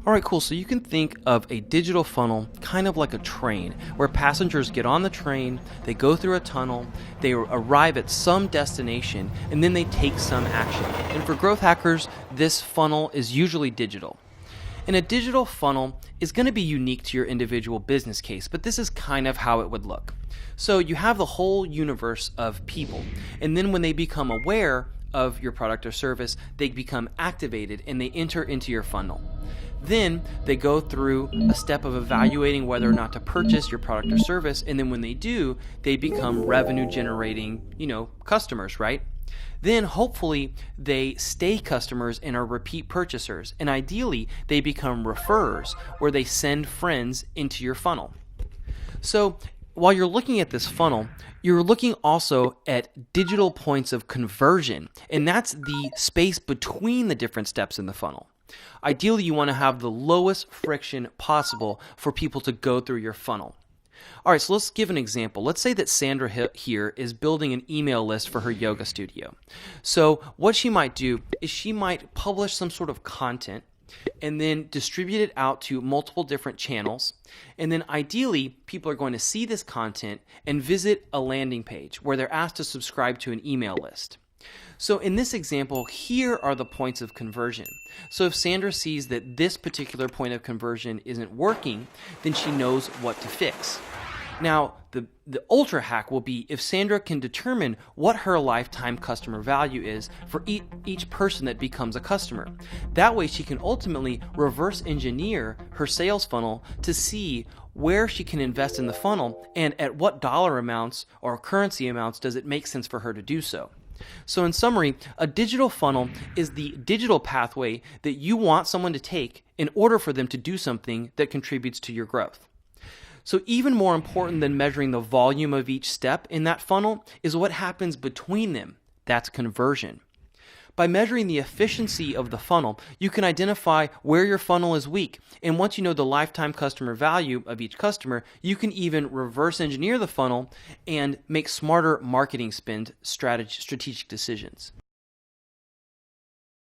All right, cool. So you can think of a digital funnel kind of like a train where passengers get on the train, they go through a tunnel, they arrive at some destination, and then they take some action. And for growth hackers, this funnel is usually digital. And a digital funnel is going to be unique to your individual business case, but this is kind of how it would look. So you have the whole universe of people, and then when they become aware of your product or service, they become activated and they enter into your funnel. Then they go through a step of evaluating whether or not to purchase your product or service, and then when they do, they become revenue generating, customers, right? Then hopefully they stay customers and are repeat purchasers, and ideally they become referrers where they send friends into your funnel. So while you're looking at this funnel, you're looking also at digital points of conversion, and that's the space between the different steps in the funnel. Ideally, you want to have the lowest friction possible for people to go through your funnel. All right, so let's give an example. Let's say that Sandra here is building an email list for her yoga studio. So what she might do is she might publish some sort of content and then distribute it out to multiple different channels. And then ideally, people are going to see this content and visit a landing page where they're asked to subscribe to an email list. So in this example, here are the points of conversion. So if Sandra sees that this particular point of conversion isn't working, then she knows what to fix. Now, the ultra hack will be if Sandra can determine what her lifetime customer value is for each person that becomes a customer. That way she can ultimately reverse engineer her sales funnel to see where she can invest in the funnel and at what dollar amounts or currency amounts does it make sense for her to do so. So in summary, a digital funnel is the digital pathway that you want someone to take in order for them to do something that contributes to your growth. So even more important than measuring the volume of each step in that funnel is what happens between them. That's conversion. By measuring the efficiency of the funnel, you can identify where your funnel is weak. And once you know the lifetime customer value of each customer, you can even reverse engineer the funnel and make smarter marketing spend strategic decisions.